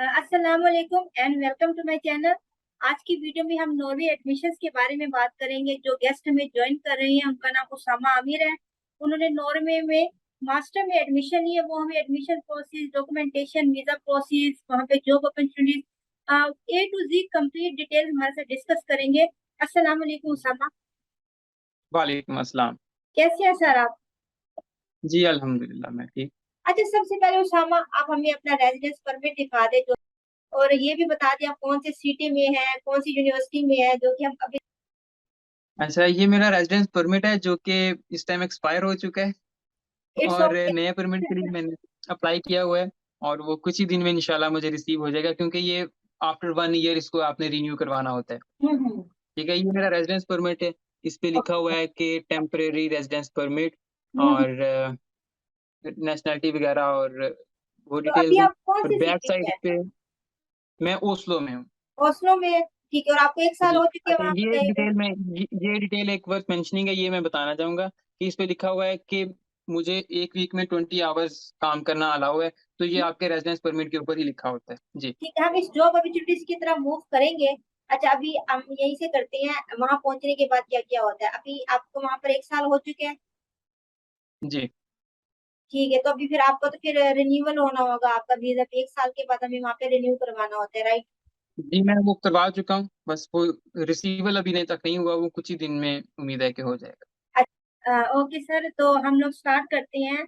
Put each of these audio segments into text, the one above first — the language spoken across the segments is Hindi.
अस्सलाम वालेकुम and welcome to my channel. आज की वीडियो में हम नॉर्वे एडमिशन्स के बारे में बात करेंगे। जो गेस्ट हमें ज्वाइन कर रही हैं उनका नाम उसामा आमिर है। उन्होंने नॉर्वे में मास्टर में एडमिशन ली है। वो हमें admission process, documentation, visa process, वहाँ पे job opportunities, A to Z complete detail हमारे साथ डिस्कस करेंगे। अस्सलाम वालेकुम उसामा, वालेकुम अस्सलाम। कैसे हैं सर आप? जी अल्हम्दुलिल्लाह मैं ठीक। अच्छा, सबसे पहले उसामा आप हमें अपना रेजिडेंस परमिट दिखा दे जो, और ये भी बता दें आप कौन से सिटी में है, कौन सी यूनिवर्सिटी में है, जो कि हम अभी। अच्छा, ये मेरा रेजिडेंस परमिट है जो कि इस टाइम एक्सपायर हो चुका है। इट्स और ओके। नए परमिट के लिए मैंने अप्लाई किया हुआ है और वो कुछ ही दिन में इंशाल्लाह मुझे रिसीव हो जाएगा, क्योंकि ये आफ्टर 1 ईयर इसको आपने रिन्यू करवाना होता है। हम्म। ठीक है, ये मेरा रेजिडेंस परमिट है। इस पे लिखा हुआ ओके। है कि टेम्परेरी रेजिडेंस परमिट हम्म। और नेशनैलिटी वगैरह और वो तो अभी डिटेल्स हैं। आप कौन और सी बैक सिटी में साइड है? पे मैं ओस्लो में हूँ। ओस्लो में? ठीक है, और आपको एक साल जी। हो चुके हैं अच्छा, वहां पे गए हुए? ये डिटेल एक वर्थ मेंशनिंग है, ये मैं बताना चाहूंगा कि इस पे लिखा हुआ है कि मुझे एक वीक में 20 आवर्स काम करना अलाउ है। तो ये आपके रेजिडेंस परमिट के ऊपर ही लिखा होता है जी। ठीक है, हम इस जॉब अपॉर्चुनिटीज की तरफ मूव करेंगे। अच्छा, अभी हम यहीं से करते हैं, वहां पहुंचने के बाद क्या क्या होता है। अभी आपको वहां पर एक साल हो चुके हैं। जी। ठीक है, तो अभी फिर आपको तो फिर रिन्यूअल होना होगा आपका वीजा, एक साल के बाद हमें वहां पे रिन्यू करवाना होता है, राइट? जी मैं वो करवा चुका हूँ, बस वो रिसीवल अभी नहीं तक नहीं हुआ, वो कुछ ही दिन में उम्मीद है कि हो जाएगा। ओके सर, तो हम लोग स्टार्ट करते हैं।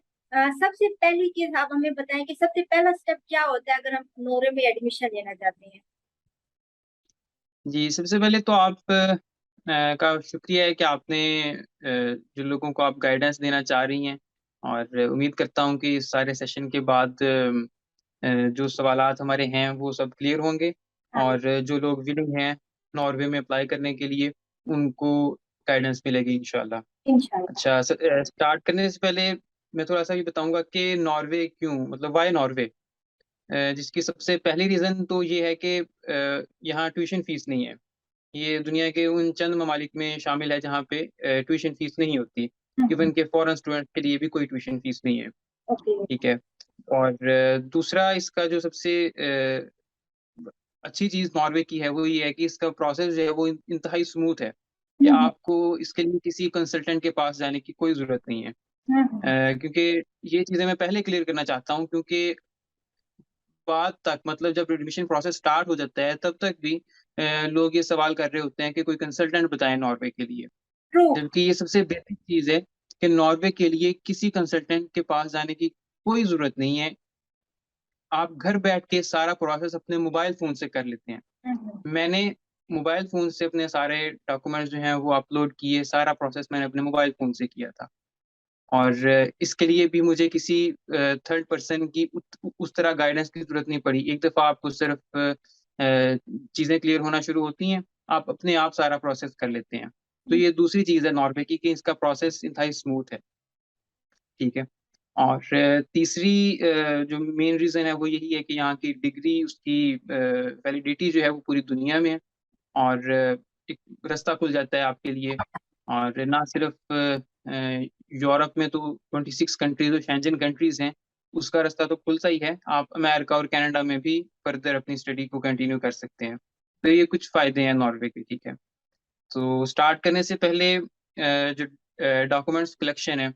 सबसे पहली चीज आप हमें बताएं कि सबसे पहला स्टेप क्या होता है अगर हम नोरे में एडमिशन लेना चाहते हैं। जी, सबसे पहले तो आप का शुक्रिया है कि आपने जिन लोगों को आप गाइडेंस देना चाह रही हैं, और उम्मीद करता हूँ कि इस सारे सेशन के बाद जो सवालात हमारे हैं वो सब क्लियर होंगे। हाँ, और जो लोग विलिंग हैं नॉर्वे में अप्लाई करने के लिए, उनको गाइडेंस मिलेगी इंशाल्लाह। इंशाल्लाह। अच्छा, स्टार्ट करने से पहले मैं थोड़ा सा भी बताऊंगा कि नॉर्वे क्यों, मतलब वाई नॉर्वे। जिसकी सबसे पहली रीज़न तो ये है कि यहाँ ट्यूशन फीस नहीं है। ये दुनिया के उन चंद ममालिक में शामिल है जहाँ पे ट्यूशन फीस नहीं होती। इवन के फॉरेन स्टूडेंट के लिए भी कोई ट्यूशन फीस नहीं है। ओके। ठीक है। और दूसरा इसका जो सबसे अच्छी चीज़ नॉर्वे की है वो ये है कि इसका प्रोसेस जो है वो इंतहाई स्मूथ है, कि आपको इसके लिए किसी कंसल्टेंट के पास जाने की कोई ज़रूरत नहीं है। क्योंकि ये चीज़ें मैं पहले क्लियर करना चाहता हूँ, क्योंकि बाद तक, मतलब जब एडमिशन प्रोसेस स्टार्ट हो जाता है तब तक भी लोग ये सवाल कर रहे होते हैं कि कोई कंसल्टेंट बताएं नॉर्वे के लिए। ट्रू। जबकि ये सबसे बेसिक चीज़ है कि नॉर्वे के लिए किसी कंसल्टेंट के पास जाने की कोई ज़रूरत नहीं है। आप घर बैठ के सारा प्रोसेस अपने मोबाइल फ़ोन से कर लेते हैं। मैंने मोबाइल फ़ोन से अपने सारे डॉक्यूमेंट्स जो हैं वो अपलोड किए, सारा प्रोसेस मैंने अपने मोबाइल फ़ोन से किया था। और इसके लिए भी मुझे किसी थर्ड पर्सन की उस तरह गाइडेंस की ज़रूरत नहीं पड़ी। एक दफ़ा आपको सिर्फ़ चीज़ें क्लियर होना शुरू होती हैं, आप अपने आप सारा प्रोसेस कर लेते हैं। तो ये दूसरी चीज़ है नॉर्वे की, कि इसका प्रोसेस इंतहाई स्मूथ है। ठीक है। और तीसरी जो मेन रीज़न है वो यही है कि यहाँ की डिग्री, उसकी वैलिडिटी जो है वो पूरी दुनिया में है। और एक रास्ता खुल जाता है आपके लिए। और ना सिर्फ यूरोप में तो 26 कंट्रीज और शेंजन कंट्रीज हैं, उसका रास्ता तो खुलता ही है। आप अमेरिका और कनाडा में भी फर्दर अपनी स्टडी को कंटिन्यू कर सकते हैं। तो ये कुछ फ़ायदे हैं नॉर्वे के। ठीक है। तो स्टार्ट करने से पहले जो डॉक्यूमेंट्स कलेक्शन है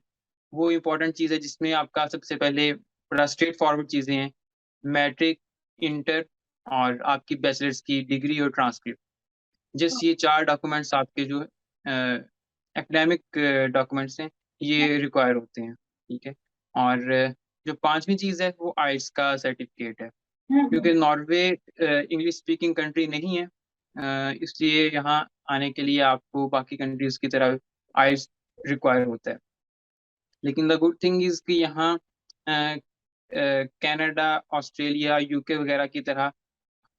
वो इम्पोर्टेंट चीज़ है, जिसमें आपका सबसे पहले बड़ा स्ट्रेट फॉरवर्ड चीज़ें हैं। मैट्रिक, इंटर और आपकी बैचलर्स की डिग्री और ट्रांसक्रिप्ट। जस्ट ये 4 डॉक्यूमेंट्स आपके जो एकेडमिक डॉक्यूमेंट्स हैं, ये रिक्वायर होते हैं। ठीक है। और जो 5वीं चीज़ है वो आइल्स का सर्टिफिकेट है, क्योंकि नॉर्वे इंग्लिश स्पीकिंग कंट्री नहीं है। इसलिए यहाँ आने के लिए आपको बाकी कंट्रीज़ की तरह आइल्स रिक्वायर होता है। लेकिन द गुड थिंग इज़ कि यहाँ कनाडा, ऑस्ट्रेलिया, यूके वगैरह की तरह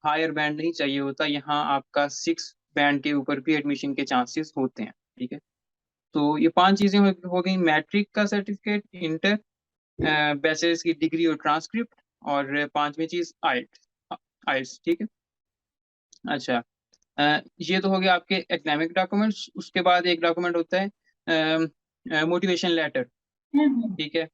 हायर बैंड नहीं चाहिए होता। यहाँ आपका 6 बैंड के ऊपर भी एडमिशन के चांसेस होते हैं। ठीक है। तो ये 5 चीज़ें हो गई, मैट्रिक का सर्टिफिकेट, इंटर, बैचलर्स की डिग्री और ट्रांसक्रिप्ट, और 5वीं चीज़ आइल्स। आइल्स। ठीक है। अच्छा, ये तो हो गया आपके एकेडमिक डॉक्यूमेंट्स। उसके बाद एक डॉक्यूमेंट होता है मोटिवेशन लेटर। ठीक है।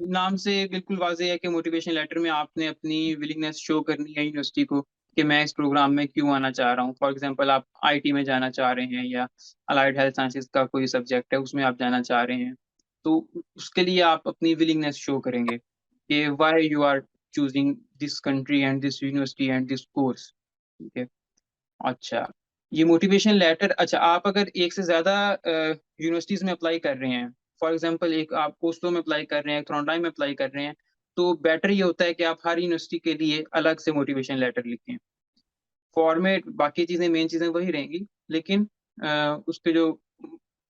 नाम से बिल्कुल वाज़ेह है कि मोटिवेशन लेटर में आपने अपनी विलिंगनेस शो करनी है यूनिवर्सिटी को कि मैं इस प्रोग्राम में क्यों आना चाह रहा हूँ। फॉर एग्ज़ाम्पल आप आईटी में जाना चाह रहे हैं या अलाइड हेल्थ साइंसेज़ का कोई सब्जेक्ट है उसमें आप जाना चाह रहे हैं। तो उसके लिए आप अपनी विलिंगनेस शो करेंगे कि why you are choosing this country and this university and this course. ठीक है। अच्छा, ये मोटिवेशन लेटर अच्छा आप अगर एक से ज़्यादा यूनिवर्सिटीज़ में अप्लाई कर रहे हैं, फॉर एग्ज़ाम्पल एक आप ओस्लो में अप्लाई कर रहे हैं, ट्रोंडाइम में अप्लाई कर रहे हैं, तो बेटर ये होता है कि आप हर यूनिवर्सिटी के लिए अलग से मोटिवेशन लेटर लिखें। फॉर्मेट बाकी चीज़ें मेन चीज़ें वही रहेंगी, लेकिन उसके जो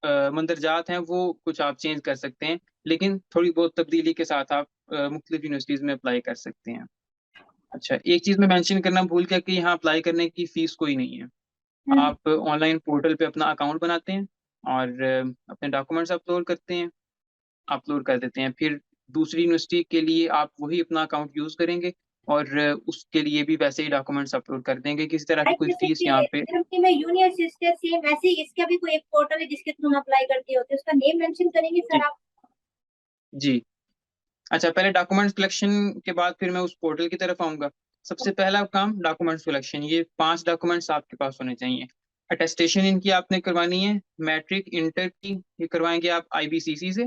मंदरजात हैं वो कुछ आप चेंज कर सकते हैं, लेकिन थोड़ी बहुत तब्दीली के साथ आप मुख्तलिफ यूनिवर्सिटीज़ में अप्लाई कर सकते हैं। अच्छा, एक चीज़ मैं मेंशन करना भूल गया कि यहाँ अप्लाई करने की फ़ीस कोई नहीं है। हम्म, आप ऑनलाइन पोर्टल पे अपना अकाउंट बनाते हैं और अपने डॉक्यूमेंट्स अपलोड करते हैं, अपलोड कर देते हैं। फिर दूसरी यूनिवर्सिटी के लिए आप वही अपना अकाउंट यूज़ करेंगे और उसके लिए भी वैसे ही डॉक्यूमेंट्स अपलोड कर देंगे। किसी तरह की लाइक कोई जैसे फीस कि यहाँ पे एमटी में यूनियन सिस्टर सेम वैसे ही इसका भी कोई एक पोर्टल है जिसके थ्रू हम अप्लाई करते होते हैं, उसका नेम मेंशन करेंगे जी, सर आप? जी। अच्छा पहले डॉक्यूमेंट्स कलेक्शन के बाद फिर मैं उस पोर्टल की तरफ आऊँगा। सबसे पहला काम डॉक्यूमेंट्स कलेक्शन, ये 5 डॉक्यूमेंट्स आपके पास होने चाहिए। अटेस्टेशन इनकी आपने करवानी है, मैट्रिक, इंटर की ये करवाएँगे आप आईबीसीसी से।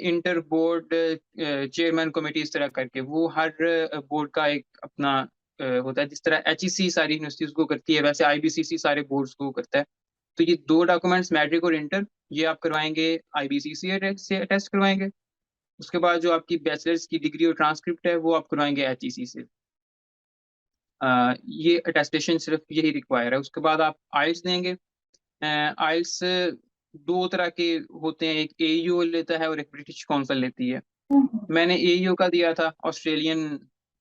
इंटर बोर्ड चेयरमैन कमेटी इस तरह करके वो हर बोर्ड का एक अपना होता है। जिस तरह एचईसी सारी यूनिवर्सिटीज को करती है वैसे आईबीसीसी सारे बोर्ड्स को करता है। तो ये 2 डॉक्यूमेंट्स मैट्रिक और इंटर ये आप करवाएँगे आईबीसीसी से अटेस्ट करवाएँगे। उसके बाद जो आपकी बैचलर्स की डिग्री और ट्रांसक्रिप्ट है वो आप करवाएँगे एचईसी से। ये अटेस्टेशन सिर्फ यही रिक्वायर है। उसके बाद आप आइल्स देंगे। आइल्स 2 तरह के होते हैं, एक एईओ लेता है और एक ब्रिटिश काउंसिल लेती है। मैंने एईओ का दिया था, ऑस्ट्रेलियन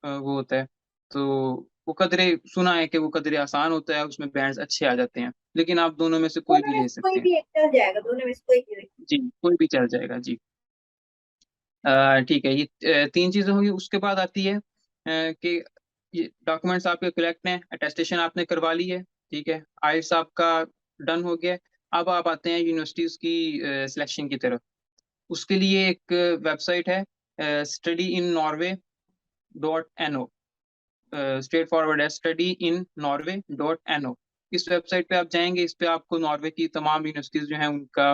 वो होता है, तो वो कदरे सुना है कि वो कदरे आसान होता है, उसमें बैंड्स अच्छे आ जाते हैं, लेकिन आप दोनों में से कोई दोनों भी में ले से कोई सकते हैं। भी एक चल जाएगा, दोनों में से कोई भी। जी, कोई भी चल जाएगा, जी। ठीक है, ये 3 चीज़ें होंगी, उसके बाद आती है कि ये डॉक्यूमेंट्स आपके कलेक्ट हैं, अटेस्टेशन आपने करवा ली है, ठीक है, आइल्स आपका डन हो गया है। अब आप आते हैं यूनिवर्सिटीज़ की सिलेक्शन की तरफ। उसके लिए एक वेबसाइट है study in Norway dot N O. Straightforward है study in Norway dot N O. इस वेबसाइट पे आप जाएंगे, इस पे आपको नॉर्वे की तमाम यूनिवर्सिटीज जो हैं उनका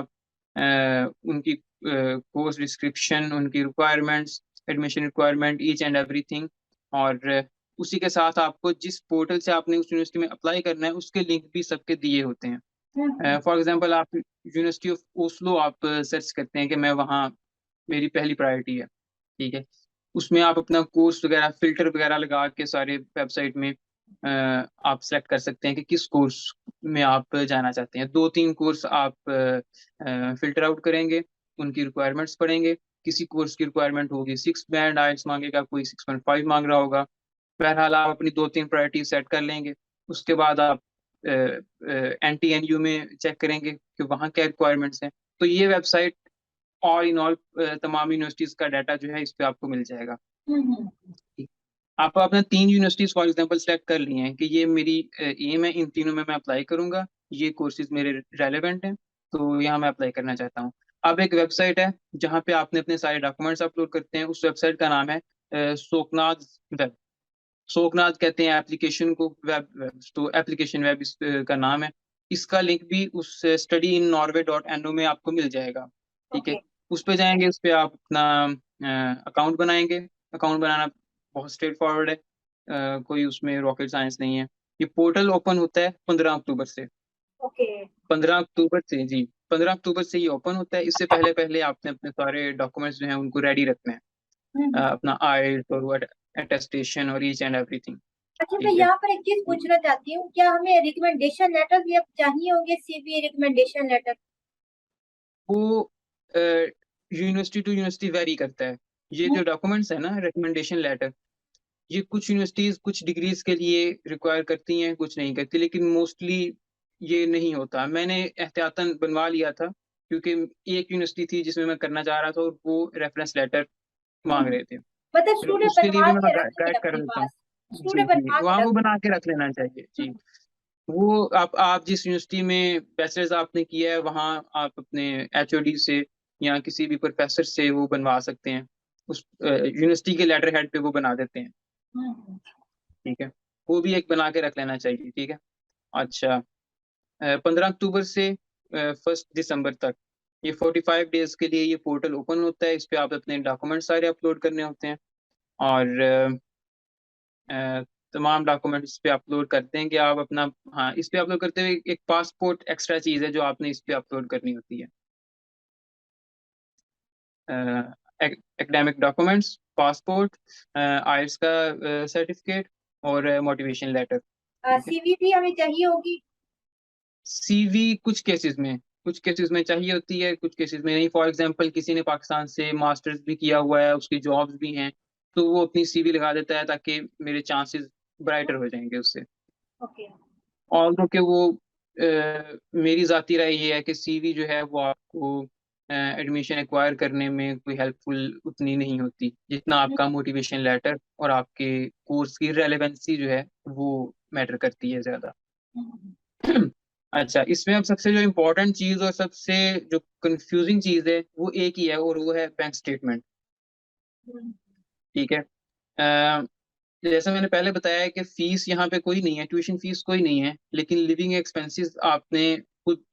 उनकी कोर्स डिस्क्रिप्शन, उनकी requirements, admission requirement, each and everything, और उसी के साथ आपको जिस पोर्टल से आपने उस यूनिवर्सिटी में अप्लाई करना है उसके लिंक भी सबके दिए होते हैं। फॉर एग्जांपल आप यूनिवर्सिटी ऑफ ओस्लो आप सर्च करते हैं कि मैं वहाँ मेरी पहली प्रायोरिटी है, ठीक है। उसमें आप अपना कोर्स वगैरह फ़िल्टर वगैरह लगा के सारे वेबसाइट में आप सेलेक्ट कर सकते हैं कि किस कोर्स में आप जाना चाहते हैं। 2-3 कोर्स आप फ़िल्टर आउट करेंगे, उनकी रिक्वायरमेंट्स पढ़ेंगे। किसी कोर्स की रिक्वायरमेंट होगी 6 बैंड आइल्स माँगेगा, कोई 6.5 माँग रहा होगा। बहरहाल आप अपनी 2-3 प्रायोरिटी सेट कर लेंगे। उसके बाद आप एनटीएनयू में चेक करेंगे कि वहाँ क्या रिक्वायरमेंट्स हैं। तो ये वेबसाइट ऑल इन ऑल तमाम यूनिवर्सिटीज़ का डाटा जो है इस पे आपको मिल जाएगा। ठीक। आप आपने 3 यूनिवर्सिटीज़ फॉर एग्ज़ाम्पल सेलेक्ट कर ली हैं कि ये मेरी एम है, इन तीनों में मैं अप्लाई करूँगा, ये कोर्सेज़ मेरे रेलेवेंट हैं, तो यहाँ मैं अप्लाई करना चाहता हूँ। अब एक वेबसाइट है, जहाँ पे आपने अपने सारे डॉक्यूमेंट्स अपलोड करते हैं, उस वेबसाइट का नाम है शोकनाद वेब। शोकनाथ कहते हैं एप्लीकेशन को, वेब वेब तो एप्लीकेशन वेब का नाम है। इसका लिंक भी उस study in Norway dot NO में आपको मिल जाएगा, ठीक है। ओके। उस पे जाएँगे, उस पे आप अपना अकाउंट बनाएँगे। अकाउंट बनाना बहुत स्ट्रेट फॉरवर्ड है। कोई उसमें रॉकेट साइंस नहीं है। ये पोर्टल ओपन होता है 15 अक्टूबर से। ओके। 15 अक्टूबर से जी, 15 अक्टूबर से ये ओपन होता है। इससे पहले-पहले आपने अपने सारे डॉक्यूमेंट्स जो हैं उनको रेडी रखने हैं। अपना आइल्स और वो अटेस्टेशन और ईच एंड एवरीथिंग, अच्छा, मैं ठीक है। यहाँ पर एक चीज पूछना चाहती हूँ, क्या हमें रिकमेंडेशन लेटर भी अब चाहिए होंगे, सीवी रिकमेंडेशन लेटर? वो यूनिवर्सिटी टू यूनिवर्सिटी वेरी करता है। ये जो डॉक्यूमेंट्स है ना रिकमेंडेशन लेटर, ये कुछ यूनिवर्सिटीज कुछ डिग्रीज के लिए रिक्वायर करती हैं, कुछ नहीं करती, लेकिन मोस्टली ये नहीं होता। मैंने एहतियातन बनवा लिया था क्योंकि एक यूनिवर्सिटी थी जिसमें मैं करना चाह रहा था और वो रेफरेंस लेटर मांग रहे थे, मतलब तो स्टूडेंट उसके लिए बनवा भी मैं के रखेंगे गाइड कर अपने देता हूँ। पास? जी स्टूडेंट जी, बनवा वहाँ के वो रख। बना के रख लेना चाहिए जी। वो आप जिस यूनिवर्सिटी में बैचलर्स आपने किया है वहाँ आप अपने एचओडी से या किसी भी प्रोफेसर से वो बनवा सकते हैं, उस यूनिवर्सिटी के लेटर हेड पे वो बना देते हैं। ठीक है, वो भी एक बना के रख लेना चाहिए। ठीक है। अच्छा, 15 अक्टूबर से 1 दिसंबर तक ये 45 डेज के लिए ये पोर्टल ओपन होता है। इस पे आप अपने डॉक्यूमेंट सारे अपलोड करने होते हैं, और तमाम डॉक्यूमेंट इस पे अपलोड करते हैं कि आप अपना, हाँ, इस पे अपलोड करते हुए एक पासपोर्ट एक्स्ट्रा चीज़ है जो आपने इस पे अपलोड करनी होती है। एकेडमिक डॉक्यूमेंट्स, पासपोर्ट, आइल्स का सर्टिफिकेट और मोटिवेशन लेटर। सीवी भी हमें चाहिए होगी। सीवी कुछ केसेस में चाहिए होती है, कुछ केसेस में नहीं। फॉर एग्जांपल, किसी ने पाकिस्तान से मास्टर्स भी किया हुआ है, उसकी जॉब्स भी हैं, तो वो अपनी सीवी लगा देता है ताकि मेरे चांसेस ब्राइटर हो जाएंगे उससे। ओके। और तो कि वो मेरी ज़ाती राय ये है कि सीवी जो है वो आपको एडमिशन एक्वायर करने में कोई हेल्पफुल उतनी नहीं होती जितना आपका मोटिवेशन लेटर और आपके कोर्स की रेलेवेंसी जो है वो मैटर करती है ज़्यादा। अच्छा, इसमें अब सबसे जो इम्पोर्टेंट चीज और सबसे जो कंफ्यूजिंग चीज है वो एक ही है, और वो है बैंक स्टेटमेंट। ठीक है। जैसा मैंने पहले बताया है कि फीस यहाँ पे कोई नहीं है, ट्यूशन फीस कोई नहीं है, लेकिन लिविंग एक्सपेंसेस आपने खुद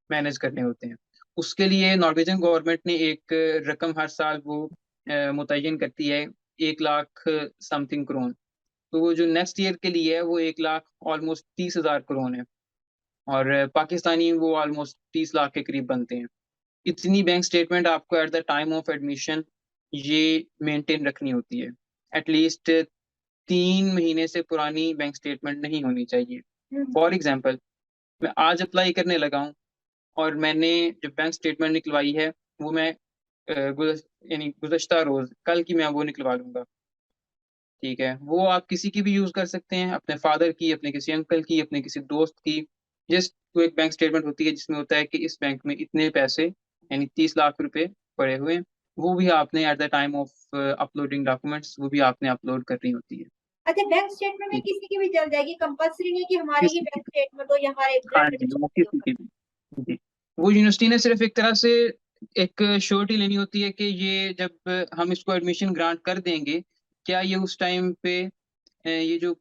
मैनेज करने होते हैं। उसके लिए नॉर्वेजियन गवर्नमेंट ने एक रकम हर साल वो मुतय्यन करती है, 1 लाख समथिंग करोड़। तो वो जो नेक्स्ट ईयर के लिए है वो 1 लाख ऑलमोस्ट 30,000 करोड़ है, और पाकिस्तानी वो ऑलमोस्ट 30 लाख के करीब बनते हैं। इतनी बैंक स्टेटमेंट आपको at the time of admission ये मेंटेन रखनी होती है। एटलीस्ट 3 महीने से पुरानी बैंक स्टेटमेंट नहीं होनी चाहिए। फॉर एग्जाम्पल, मैं आज अप्लाई करने लगा हूँ और मैंने जो बैंक स्टेटमेंट निकलवाई है वो मैं यानी गुज़श्ता रोज कल की मैं वो निकलवा लूंगा। ठीक है, वो आप किसी की भी यूज कर सकते हैं, अपने फादर की, अपने किसी अंकल की, अपने किसी दोस्त की। जस्ट वो एक बैंक स्टेटमेंट होती है जिसमें होता है कि इस बैंक में इतने पैसे यानी 30 लाख रुपए पड़े हुए हैं। वो भी आपने at the time of uploading documents वो भी आपने अपलोड करनी होती है। अच्छा, बैंक स्टेटमेंट में ठीक। किसी की भी चल जाएगी, कंपल्सरी नहीं कि हमारी ही किसी बैंक की- स्टेटमेंट हो या हमारे हाँ ब्लड जी, वो रिलेशन की किसी हो? की भी। जी, वो यूनिवर्सिटी ने सिर्फ एक तरह से एक श्योरिटी लेनी होती है कि ये जब हम इसको एडमिशन ग्रांट कर देंगे, क्या ये उस टाइम पे ये जो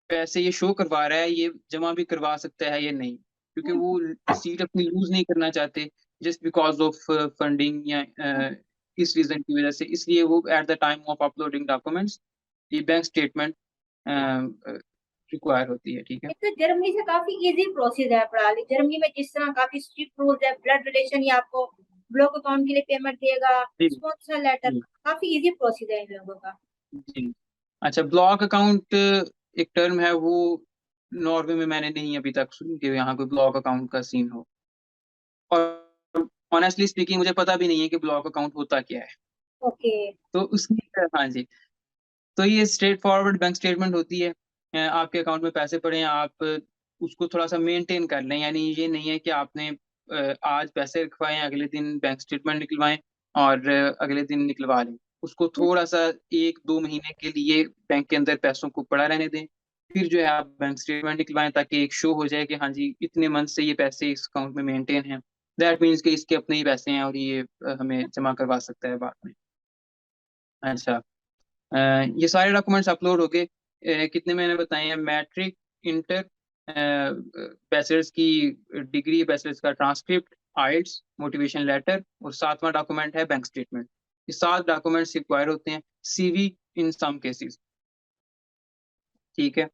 पैसे ये शो करवा रहा है ये जमा भी करवा सकता है या नहीं, क्योंकि वो सीट अपनी लूज नहीं करना चाहते जस्ट बिकॉज ऑफ फंडिंग या इस रीजन की वजह से। इसलिए वो at the time of uploading documents ये बैंक स्टेटमेंट रिक्वायर होती है। ठीक है। एक तो जर्मनी से काफी इजी प्रोसेस है प्रणाली। जर्मनी में जिस तरह काफी स्ट्रिक्ट रूल्स है, ब्लड रिलेशन या आपको ब्लॉक अकाउंट के लिए पेमेंट देगा, जी स्पॉन्सर लेटर, जी काफी इजी प्रोसेस है इन लोगों का। जी। अच्छा, ब्लॉक अकाउंट एक टर्म है वो नॉर्वे में मैंने नहीं अभी तक सुनी कि यहाँ कोई ब्लॉक अकाउंट का सीन हो, और ऑनेस्टली स्पीकिंग मुझे पता भी नहीं है कि ब्लॉक अकाउंट होता क्या है। ओके। तो उसकी, हाँ जी, तो ये स्ट्रेट फॉरवर्ड बैंक स्टेटमेंट होती है। आपके अकाउंट में पैसे पड़े हैं, आप उसको थोड़ा सा मेंटेन कर लें, यानी ये नहीं है कि आपने आज पैसे रखवाएं अगले दिन बैंक स्टेटमेंट निकलवाएं और अगले दिन निकलवा लें। उसको थोड़ा सा 1-2 महीने के लिए बैंक के अंदर पैसों को पड़ा रहने दें, फिर जो है आप बैंक स्टेटमेंट निकलवाएं ताकि एक शो हो जाए कि हाँ जी इतने मंथ से ये पैसे इस अकाउंट में मेंटेन हैं। दैट मीन्स कि इसके अपने ही पैसे हैं और ये हमें जमा करवा सकता है बाद में। अच्छा, ये सारे डॉक्यूमेंट्स अपलोड हो गए। कितने मैंने बताए हैं? मैट्रिक, इंटर, बैचलर्स की डिग्री, बैचलर्स का ट्रांसक्रिप्ट, आइल्स, मोटिवेशन लेटर, और 7वां डॉक्यूमेंट है बैंक स्टेटमेंट। ये 7 डॉक्यूमेंट्स रिक्वायर होते हैं, सीवी इन सम केसेस। ठीक है।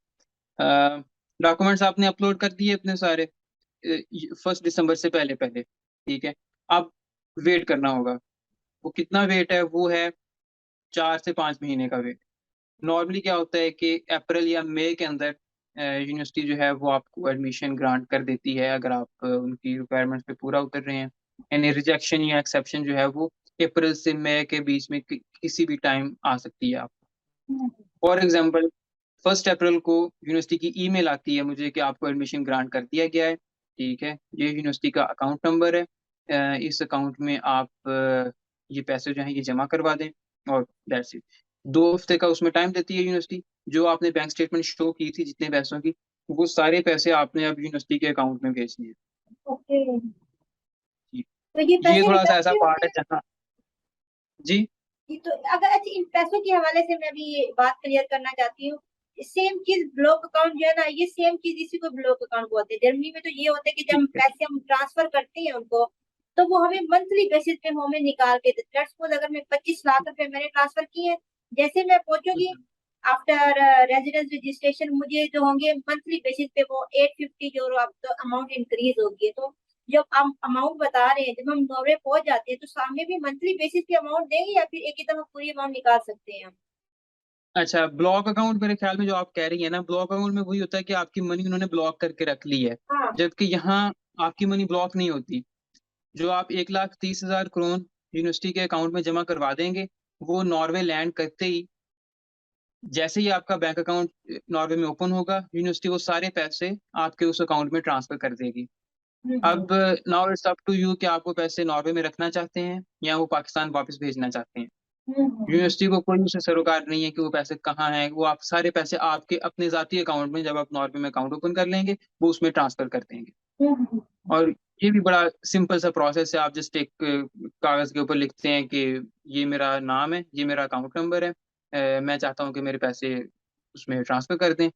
डॉक्यूमेंट्स आपने अपलोड कर दिए अपने सारे 1 दिसंबर से पहले पहले। ठीक है। अब वेट करना होगा। वो कितना वेट है? वो है 4 से 5 महीने का वेट। नॉर्मली क्या होता है कि अप्रैल या मई के अंदर यूनिवर्सिटी जो है वो आपको एडमिशन ग्रांट कर देती है अगर आप उनकी रिक्वायरमेंट्स पे पूरा उतर रहे हैं। यानी रिजेक्शन या एक्सेप्शन जो है वो अप्रैल से मई के बीच में किसी भी टाइम आ सकती है आपको। फॉर एग्जांपल, 1 अप्रैल को यूनिवर्सिटी की ईमेल आती है मुझे कि आपको एडमिशन ग्रांट कर दिया गया है। ठीक है, ये यूनिवर्सिटी का अकाउंट नंबर है, इस अकाउंट में आप ये पैसे जो हैं ये जमा करवा दें, और दैट्स इट। 2 हफ्ते का उसमें टाइम देती है यूनिवर्सिटी। जो आपने बैंक स्टेटमेंट शो की थी जितने पैसों की, वो सारे पैसे आपने अब यूनिवर्सिटी के अकाउंट में भेजने हैं। ओके। जी। तो ये ये पैसे थोड़ा सा रिटर्न ऐसा भी पार्ट होते है हैं? जहाँ जी ये तो अगर अच्छा, इन पैसों के हवाले से मैं भी ये बात क्लियर करना चाहती हूँ। सेम चीज ब्लॉक अकाउंट जो है ना, ये सेम चीज इसी को ब्लॉक अकाउंट बोलते हैं। जर्मनी में तो ये होता है कि जब हम ठीक है। पैसे हम ट्रांसफर करते हैं उनको, तो वो हमें मंथली बेसिस पे हमें निकाल के देते हैं। सपोज अगर मैं 25 लाख रुपए मैंने ट्रांसफर किए हैं, जैसे मैं पहुंचूंगी आफ्टर रेजिडेंस रजिस्ट्रेशन, मुझे जो होंगे मंथली बेसिस पे वो 850 यूरो अब तो अमाउंट इंक्रीज होगी। तो जब हम अमाउंट बता रहे हैं, जब हम नॉर्वे पहुंच जाते हैं तो सामने भी मंथली बेसिस पे अमाउंट देंगे या फिर एक ही दफा पूरी अमाउंट निकाल सकते हैं हम? अच्छा, ब्लॉक अकाउंट मेरे ख्याल में जो आप कह रही है ना, ब्लॉक अकाउंट में वही होता है कि आपकी मनी उन्होंने ब्लॉक करके रख ली है, हाँ। जबकि यहाँ आपकी मनी ब्लॉक नहीं होती। जो आप 1,30,000 क्रोन यूनिवर्सिटी के अकाउंट में जमा करवा देंगे, वो नॉर्वे लैंड करते ही, जैसे ही आपका बैंक अकाउंट नॉर्वे में ओपन होगा, यूनिवर्सिटी वो सारे पैसे आपके उस अकाउंट में ट्रांसफर कर देगी। हम्म। अब now it's up to you कि आप वो पैसे नॉर्वे में रखना चाहते हैं या वो पाकिस्तान वापस भेजना चाहते हैं। हम्म। यूनिवर्सिटी को कोई उससे सरोकार नहीं है कि वो पैसे कहाँ हैं। वो आप सारे पैसे आपके अपने ज़ाती अकाउंट में, जब आप नॉर्वे में अकाउंट ओपन कर लेंगे, वो उसमें ट्रांसफर कर देंगे। हम्म। और ये भी बड़ा सिंपल सा प्रोसेस है। आप जस्ट एक कागज़ के ऊपर लिखते हैं कि ये मेरा नाम है, ये मेरा अकाउंट नंबर है, मैं चाहता हूँ कि मेरे पैसे उसमें ट्रांसफर कर दें।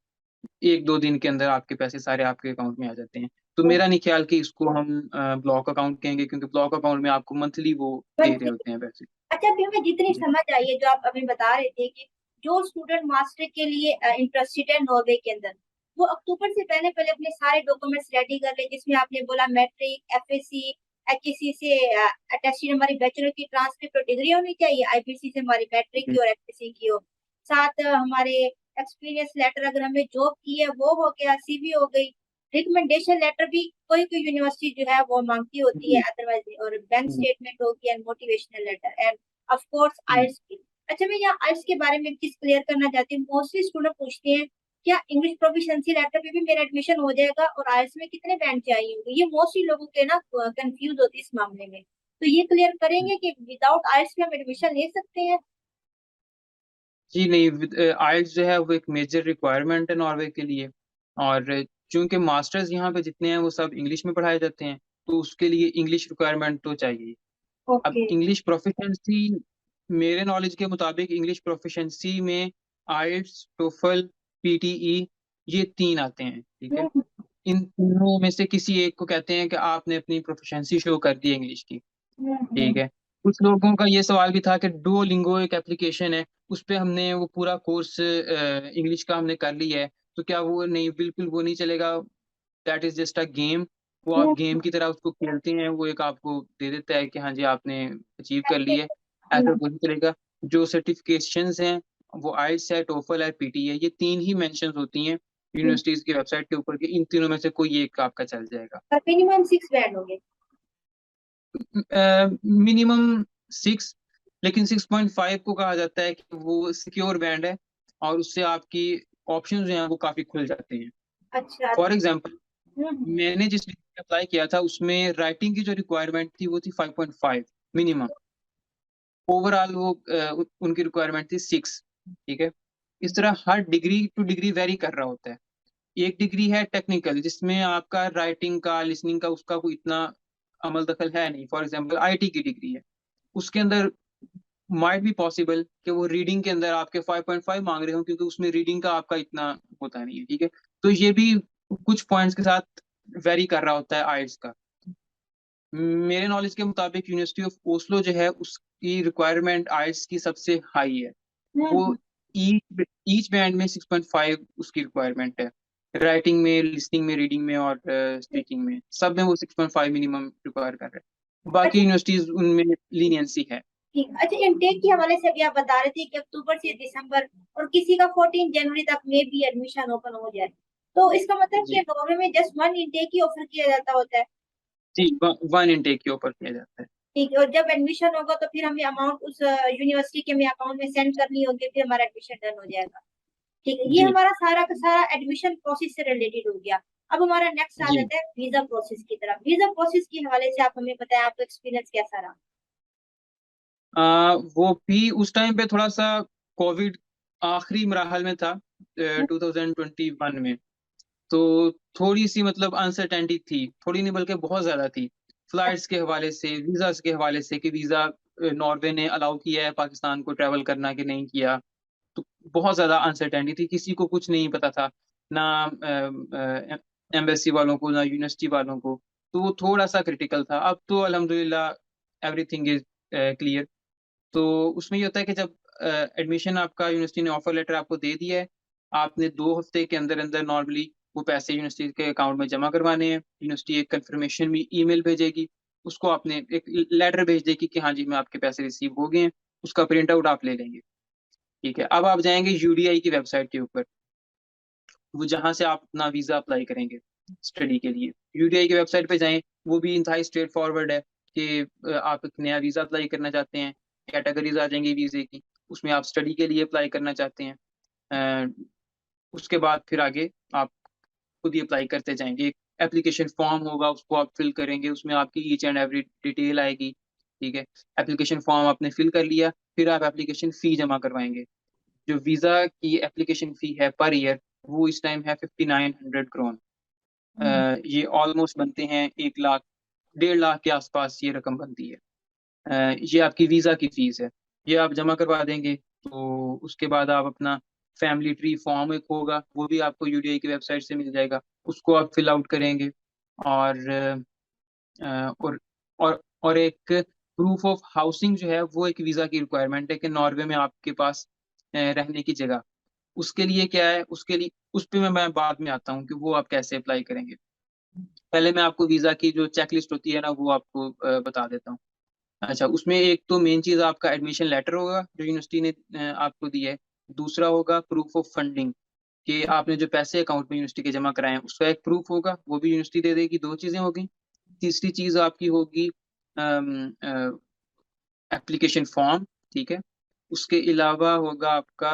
1-2 दिन के अंदर आपके पैसे सारे आपके अकाउंट में आ जाते हैं। तो मेरा नहीं ख्याल कि इसको हम ब्लॉक अकाउंट कहेंगे, क्योंकि ब्लॉक अकाउंट में आपको मंथली वो दे रहे मंथली। होते हैं पैसे। अच्छा, फिर हमें जितनी जी। समझ आई है, जो आप अभी बता रहे थे कि जो स्टूडेंट मास्टर के लिए इंटरेस्टेड है नॉर्वे के अंदर, वो अक्टूबर से पहले पहले अपने सारे डॉक्यूमेंट्स रेडी कर ले, जिसमें आपने बोला मैट्रिक, एफएससी, एचएससी से अटेस्टेड हमारी बैचलर की ट्रांसक्रिप्ट और डिग्री होनी चाहिए, आईपीसी से हमारी मैट्रिक की और एफएससी की हो, साथ हमारे एक्सपीरियंस लेटर अगर हमें जॉब की है वो हो गया, सीवी हो गई, रिकमेंडेशन लेटर भी कोई कोई यूनिवर्सिटी जो है वो मांगती होती है जी। अदरवाइज, और बैंक जी। स्टेटमेंट होगी and motivational letter and of course जी। आइल्स की। अच्छा, मैं यहाँ आइल्स के बारे में एक चीज क्लियर करना चाहती हूँ। मोस्टली स्टूडेंट पूछते हैं क्या इंग्लिश प्रोफिशिएंसी लेटर पे भी मेरा एडमिशन हो जाएगा और आइल्स में कितने बैंड चाहिए होंगे? ये मोस्टली लोगों के ना कंफ्यूज होती है इस मामले में। तो ये क्लियर करेंगे कि विदाउट आइल्स भी हम एडमिशन ले सकते हैं? जी नहीं, आइल्स जो है वो एक मेजर रिक्वायरमेंट है नॉर्वे के लिए। और चूंकि मास्टर्स यहाँ पे जितने हैं वो सब इंग्लिश में पढ़ाए जाते हैं, तो उसके लिए इंग्लिश रिक्वायरमेंट तो चाहिए। अब ओके। इंग्लिश प्रोफिशिएंसी, मेरे नॉलेज के मुताबिक इंग्लिश प्रोफिशिएंसी में आइल्स, टोफल, पीटीई, ये 3 आते हैं, ठीक है। हम्म। इन तीनों में से किसी एक को कहते हैं कि आपने अपनी प्रोफिशिएंसी शो कर दी है इंग्लिश की, ठीक हम्म। है। कुछ लोगों का ये सवाल भी था कि डुओलिंगो एक एप्लीकेशन है, उस पे हमने वो पूरा कोर्स इंग्लिश का हमने कर लिया है, तो क्या वो नहीं, बिल्कुल वो नहीं चलेगा? That is just a game. वो आप गेम की तरह उसको खेलते हैं, वो एक आपको दे देता है कि हाँ जी आपने अचीव कर ली है, ऐसा कुछ नहीं चलेगा। जो सर्टिफिकेशंस हैं वो आइल्स है, टोफल है, पीटी है, ये 3 ही मेंशंस होती हैं यूनिवर्सिटीज की वेबसाइट के ऊपर, कि इन तीनों में से कोई एक आपका चल जाएगा। मिनिमम 6 बैंड होंगे? मिनिमम 6, लेकिन 6.5 को कहा जाता है कि वो सिक्योर बैंड है, और उससे आपकी ऑप्शंस जो हैं वो काफी खुल जाते हैं। अच्छा। फॉर एग्जांपल, हम्म। मैंने जिस अप्लाई किया था उसमें राइटिंग की जो रिक्वायरमेंट थी वो थी 5.5 मिनिमम। ओवरऑल वो उनकी रिक्वायरमेंट थी 6, ठीक है। इस तरह हर डिग्री टू डिग्री वेरी कर रहा होता है। एक डिग्री है टेक्निकल, जिसमें आपका राइटिंग का, लिसनिंग का, उसका कोई इतना अमल दखल है नहीं। फॉर एग्जांपल आईटी की डिग्री है, उसके अंदर माइट बी पॉसिबल कि वो रीडिंग के अंदर आपके 5.5 मांग रहे हो, क्योंकि उसमें रीडिंग का आपका इतना होता नहीं है, ठीक है। तो ये भी कुछ पॉइंट्स के साथ वेरी कर रहा होता है आइल्स का। मेरे नॉलेज के मुताबिक यूनिवर्सिटी ऑफ ओस्लो जो है उसकी रिक्वायरमेंट आइल्स की सबसे हाई है। वो हम्म। ईच बैंड में 6.5 उसकी रिक्वायरमेंट है। राइटिंग में, लिसनिंग में, रीडिंग में और स्पीकिंग में, सब में वो 6.5 मिनिमम रिक्वायर कर रहे हैं। बाकी अच्छा। यूनिवर्सिटीज उनमें लीनियंसी है। ठीक। अच्छा, इनटेक के हवाले से अभी आप बता रहे थे कि अक्टूबर से दिसंबर और किसी का 14 जनवरी तक में भी एडमिशन ओपन हो जाए, तो इसका मतलब कि जी। नॉर्वे में जस्ट वन इनटेक ही ऑफर किया जाता होता है? जी, वन इनटेक के ऊपर किया जाता है। ठीक है, और जब एडमिशन होगा तो फिर हमें अमाउंट उस यूनिवर्सिटी के में अकाउंट में सेंड करनी होगी, फिर हमारा एडमिशन डन हो जाएगा? ठीक है, ये जी। हमारा सारा का सारा एडमिशन प्रोसेस से रिलेटेड हो गया। अब हमारा नेक्स्ट आ जी। जाता है वीजा प्रोसेस की तरफ। वीजा प्रोसेस के हवाले से आप हमें बताएं, आपका एक्सपीरियंस कैसा रहा? वो भी उस टाइम पे थोड़ा सा कोविड आखिरी मराहल में था, 2021 में। तो थोड़ी सी मतलब अनसर्टेनिटी थी, थोड़ी नहीं बल्कि बहुत ज्यादा थी। फ्लाइट्स के हवाले से, वीज़ास के हवाले से कि वीज़ा नॉर्वे ने अलाउ किया है पाकिस्तान को ट्रैवल करना कि नहीं किया। तो बहुत ज़्यादा अनसर्टेनिटी थी, किसी को कुछ नहीं पता था, ना एम्बेसी वालों को, ना यूनिवर्सिटी वालों को, तो वो थोड़ा-सा क्रिटिकल था। अब तो अल्हम्दुलिल्लाह एवरीथिंग इज़ क्लियर। तो उसमें ये होता है कि जब एडमिशन आपका यूनिवर्सिटी ने ऑफर लेटर आपको दे दिया है, आपने 2 हफ्ते के अंदर-अंदर नॉर्मली वो पैसे यूनिवर्सिटी के अकाउंट में जमा करवाने हैं। यूनिवर्सिटी एक कन्फर्मेशन भी ईमेल भेजेगी, उसको आपने एक लेटर भेज देगी कि हाँ जी, मैं आपके पैसे रिसीव हो गए हैं, उसका प्रिंट आउट आप ले लेंगे। ठीक है, अब आप जाएँगे यूडीआई की वेबसाइट के ऊपर, वो जहाँ से आप अपना वीज़ा अप्लाई करेंगे स्टडी के लिए। यूडीआई की वेबसाइट पे जाएँ, वो भी इंतहाई स्ट्रेट फॉरवर्ड है कि आप एक नया वीज़ा अप्लाई करना चाहते हैं, कैटेगरीज़ आ जाएँगी वीज़े की, उसमें आप स्टडी के लिए अप्लाई करना चाहते हैं। अ, उसके बाद फिर आगे आप खुद ही अप्लाई करते जाएँगे। एक एप्लीकेशन फॉर्म होगा, उसको आप फिल करेंगे, उसमें आपकी ईच एंड एवरी डिटेल आएगी, ठीक है? एप्लीकेशन फॉर्म आपने फिल कर लिया, फिर आप एप्लीकेशन फ़ी जमा करवाएँगे। जो वीज़ा की एप्लीकेशन फ़ी है पर ईयर, वो इस टाइम है 5900 क्रोन। ये ऑलमोस्ट बनते हैं 1 लाख, 1.5 लाख के आस-पास ये रकम बनती है। ये आपकी वीज़ा की फ़ीस है। ये आप जमा करवा देंगे, तो उसके बाद आप अपना फैमिली ट्री फॉर्म एक होगा, वो भी आपको यूडीआई की वेबसाइट से मिल जाएगा, उसको आप फिल आउट करेंगे और और एक प्रूफ ऑफ हाउसिंग जो है, वो एक वीज़ा की रिक्वायरमेंट है कि नॉर्वे में आपके पास रहने की जगह। उसके लिए क्या है, उसके लिए उस पे मैं बाद में आता हूँ कि वो आप कैसे अप्लाई करेंगे। पहले मैं आपको वीज़ा की जो चेकलिस्ट होती है ना, वो आपको बता देता हूँ। अच्छा, उसमें एक तो मेन चीज़ आपका एडमिशन लेटर होगा, जो यूनिवर्सिटी ने आपको दिया है। दूसरा होगा प्रूफ ऑफ फंडिंग, कि आपने जो पैसे अकाउंट में यूनिवर्सिटी के जमा कराए हैं, उसका एक प्रूफ होगा, वो भी यूनिवर्सिटी दे देगी, 2 चीज़ें हो गई। तीसरी चीज़ आपकी होगी एप्लीकेशन फॉर्म, ठीक है? उसके अलावा होगा आपका,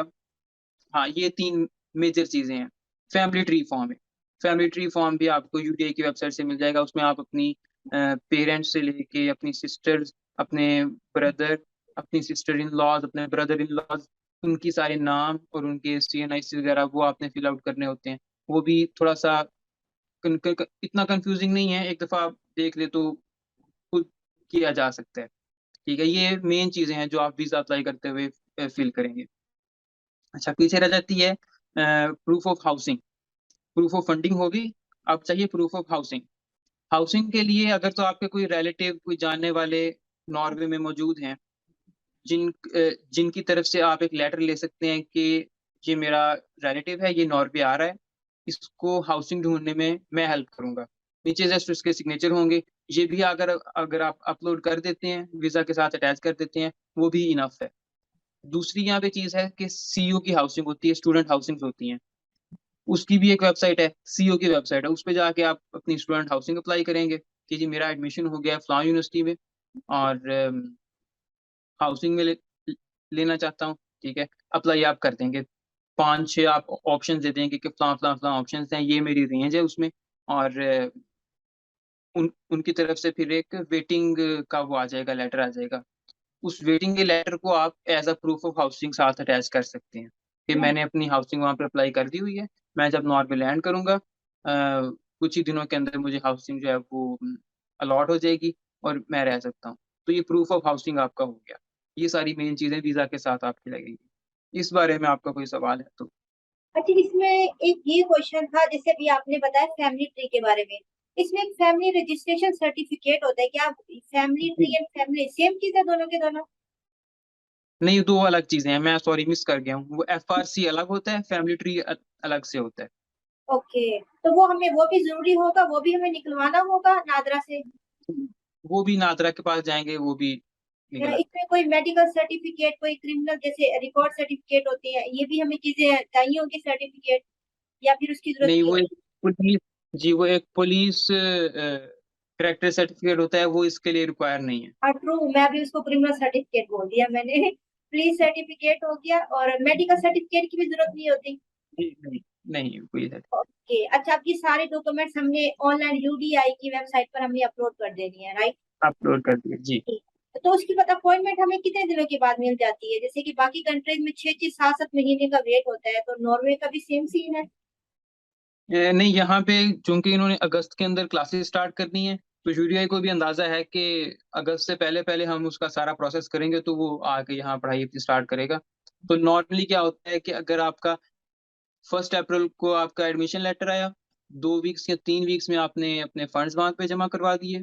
हाँ, ये 3 मेजर चीज़ें हैं। फैमिली ट्री फॉर्म है। फैमिली ट्री फॉर्म भी आपको यूडीआई की वेबसाइट से मिल जाएगा। उसमें आप अपनी पेरेंट्स से लेके अपनी सिस्टर्स, अपने ब्रदर, अपनी सिस्टर इन लॉज़, अपने ब्रदर इन लॉज़, उनकी सारे नाम और उनके सीएनआईसी वगैरह वो आपने फिल आउट करने होते हैं। वो भी थोड़ा-सा कन क क इतना कन्फ्यूज़िंग नहीं है, एक दफ़ा आप देख लें तो खुद किया जा सकता है। ठीक है? ये मेन चीज़ें हैं जो आप वीज़ा अप्लाई करते हुए फिल करेंगे। अच्छा, पीछे रह जाती है proof of housing. Proof of funding होगी, अब चाहिए प्रूफ ऑफ हाउसिंग। हाउसिंग के लिए अगर तो आपके कोई रिलेटिव, कोई जानने वाले नॉर्वे में मौजूद हैं, जिनकी तरफ से आप एक लेटर ले सकते हैं कि ये मेरा रिलेटिव है, ये नॉर्वे आ रहा है, इसको हाउसिंग ढूँढने में मैं हेल्प करूँगा। नीचे जस्ट उसके सिग्नेचर होंगे, ये भी अगर अगर आप अपलोड कर देते हैं, वीज़ा के साथ अटैच कर देते हैं, वो भी इनफ है। दूसरी यहाँ पे चीज़ है कि सीयू की हाउसिंग होती है, स्टूडेंट हाउसिंग्स होती हैं। उसकी भी एक वेबसाइट है, सीओ की वेबसाइट है, उसपे जाके आप अपनी स्टूडेंट हाउसिंग अप्लाई करेंगे कि जी मेरा एडमिशन हो गया है फलाँ यूनिवर्सिटी में और हाउसिंग में लेना चाहता हूँ, ठीक है? अप्लाई आप कर देंगे। 5-6 आप ऑप्शंस दे देंगे कि फलाँ-फलाँ ऑप्शंस हैं, ये मेरी रेंज है उसमें और उनकी तरफ से फिर एक वेटिंग का वो आ जाएगा, लेटर आ जाएगा। उस वेटिंग के लेटर को आप as a proof of housing साथ अटैच कर सकते हैं, कि मैंने अपनी हाउसिंग वहाँ पे अप्लाई कर दी हुई है, मैं जब नॉर्वे लैंड करूँगा कुछ ही दिनों के अंदर मुझे हाउसिंग जो है वो अलॉट हो जाएगी और मैं रह सकता हूँ। तो ये प्रूफ ऑफ हाउसिंग आपका हो गया। ये सारी मेन चीज़ें वीज़ा के साथ आपकी लगेंगी। इस बारे में आपका कोई सवाल है तो? अच्छा, इसमें एक ये क्वेश्चन था, जैसे अभी आपने बताया फैमिली ट्री के बारे में, इसमें एक फैमिली रजिस्ट्रेशन सर्टिफिकेट होता है, क्या फैमिली जी। ट्री एंड फैमिली सेम चीज है दोनों के दोनों? नहीं, 2 अलग चीज़ें हैं, मैं सॉरी मिस कर गया हूँ। वो एफआरसी अलग होता है, फैमिली ट्री अलग से होता है। ओके, तो वो हमें, वो भी जरूरी होगा, वो भी हमें निकलवाना होगा नादरा से? वो भी नादरा के पास जाएँगे, वो भी या निकल इसमें कोई मेडिकल सर्टिफिकेट, कोई क्रिमिनल जैसे रिकॉर्ड सर्टिफिकेट होती है, ये भी हमें चीजें चाहिए होगी सर्टिफिकेट, या फिर उसकी जरूरत नहीं, नहीं वो होती? एक पुलिस जी, वो एक पुलिस कैरेक्टर सर्टिफ़िकेट होता है, वो इसके लिए रिक्वायर नहीं है। हाँ ट्रू, मैं अभी उसको क्रिमिनल सर्टिफिकेट बोल दिया मैंने। पुलिस सर्टिफिकेट हो गया, और मेडिकल सर्टिफिकेट की भी जरूरत नहीं होती? जी, नहीं, नहीं कोई सर्टिफ़िकेट ओके, अच्छा, अब ये सारे डॉक्यूमेंट्स हमने ऑनलाइन यूडीआई की वेबसाइट पर हमने अपलोड कर देनी है, राइट? अपलोड कर दिया। जी। तो उसकी पता अपॉइंटमेंट हमें कितने दिनों के बाद मिल जाती है? जैसे कि बाकी कंट्रीज में 6-6, 7-7 महीने का वेट होता है, तो नॉर्वे का भी सेम सीन है? नहीं यहाँ पे चूँकि इन्होंने अगस्त के अंदर क्लासेस स्टार्ट करनी है, तो यूरिया को भी अंदाज़ा है कि अगस्त से पहले-पहले हम उसका सारा प्रोसेस करेंगे तो वो आके यहाँ पढ़ाई अपनी स्टार्ट करेगा। तो नॉर्मली क्या होता है कि अगर आपका 1 अप्रैल को आपका एडमिशन लेटर आया, 2 वीक्स या 3 वीक्स में आपने अपने फंड्स वहाँ पे जमा करवा दिए।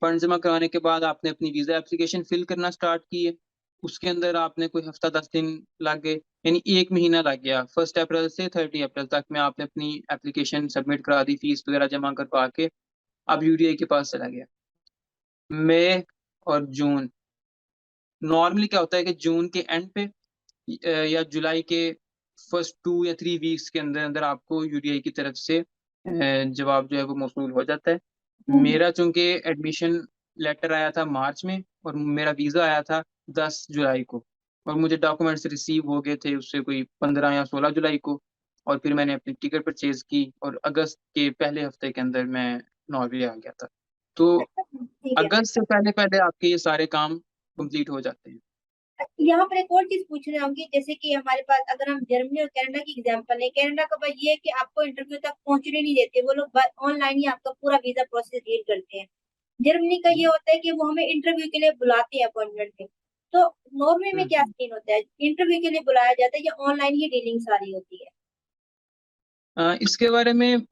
फंड जमा करवाने के बाद आपने अपनी वीज़ा एप्लीकेशन फिल करना स्टार्ट किए। उसके अंदर आपने कोई हफ़्ता 10 दिन लग गए, यानी 1 महीना लग गया। 1 अप्रैल से 30 अप्रैल तक में आपने अपनी एप्लीकेशन सबमिट करा दी, फ़ीस वगैरह जमा करवा के, अब यूडीआई के पास चला गया। मई और जून, नॉर्मली क्या होता है कि जून के एंड पे या जुलाई के फर्स्ट 2 या 3 वीक्स के अंदर-अंदर आपको यूडीआई की तरफ से जवाब जो है वो मौसूल हो जाता है। हम्म। मेरा चूँकि एडमिशन लेटर आया था मार्च में और मेरा वीज़ा आया था 10 जुलाई को और मुझे डॉक्यूमेंट्स रिसीव हो गए थे उससे कोई 15 या 16 जुलाई को और फिर मैंने अपनी टिकट परचेज़ की और अगस्त के पहले हफ्ते के अंदर मैं नॉर्वे आ गया था। तो अच्छा, ठीक है। अगस्त से पहले-पहले आपके ये सारे काम कंप्लीट हो जाते हैं। यहाँ पर एक और चीज पूछना चाहूंगी, जैसे कि हमारे पास अगर हम जर्मनी और कनाडा की एग्जांपल लें, कनाडा का बात ये है कि आपको इंटरव्यू तक पहुंचने नहीं देते, वो लोग ऑनलाइन ही आपका पूरा वीजा प्रोसेस डील करते हैं। जर्मनी का ये हुँ, होता है कि वो हमें इंटरव्यू के लिए बुलाते हैं अपॉइंटमेंट में। तो नॉर्वे में हुँ, क्या हुँ। सीन होता है, इंटरव्यू के लिए बुलाया जाता है या ऑनलाइन ही डीलिंग सारी होती है? इसके बारे में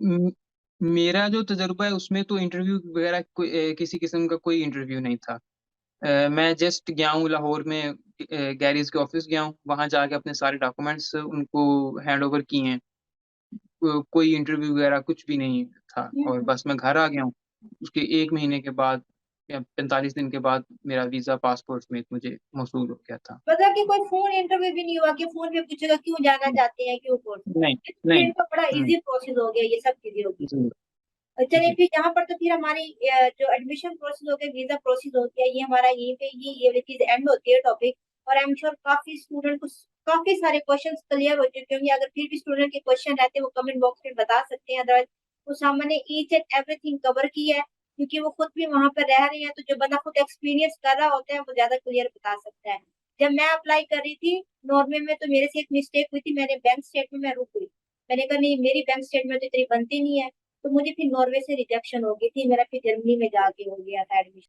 मेरा जो तजुर्बा है उसमें तो इंटरव्यू वगैरह किसी किस्म का कोई इंटरव्यू नहीं था। मैं जस्ट गया हूँ लाहौर में गैरेज के ऑफ़िस गया हूँ, वहाँ जाके अपने सारे डॉक्यूमेंट्स उनको हैंड ओवर किए हैं। कोई इंटरव्यू वगैरह कुछ भी नहीं था और हम्म। बस मैं घर आ गया हूँ। उसके 1 महीने के बाद या 45 दिन के बाद मेरा वीज़ा पासपोर्ट समेत मुझे मौसूल हो गया था। मतलब कि कोई फोन इंटरव्यू भी नहीं हुआ कि फोन पे पूछेगा क्यों जाना चाहते हैं, क्यों कोर्स? नहीं, नहीं। स्टूडेंट का बड़ा हुँ, इजी प्रोसेस हो गया, ये सब चीजें होगी। जी, चलिए जी। फिर यहाँ पर तो फिर हमारी जो एडमिशन प्रोसेस हो गया, वीजा प्रोसेस हो गया, ये हमारा यहीं पे ये वाली चीज एंड होती है टॉपिक। और आई एम श्योर काफी स्टूडेंट को काफी सारे क्वेश्चंस क्लियर हो चुके होंगे। अगर फिर भी स्टूडेंट के क्वेश्चन रहते हैं वो कमेंट बॉक्स में बता सकते हैं, अदरवाइज उस हमने ईच एंड एवरीथिंग कवर किया है, क्योंकि वो खुद भी वहां पर रह रहे हैं। तो जो बंदा खुद एक्सपीरियंस कर रहा होता है वो ज्यादा क्लियर बता सकता है। जब मैं अप्लाई कर रही थी नॉर्वे में, तो मेरे से एक मिस्टेक हुई थी, मैंने बैंक स्टेटमेंट में रुक गई। मैंने कहा नहीं, मेरी बैंक स्टेटमेंट तो इतनी बनती नहीं है। तो मुझे फिर नॉर्वे से रिजेक्शन हो गई थी, मेरा फिर जर्मनी में जाके हो गया था एडमिशन।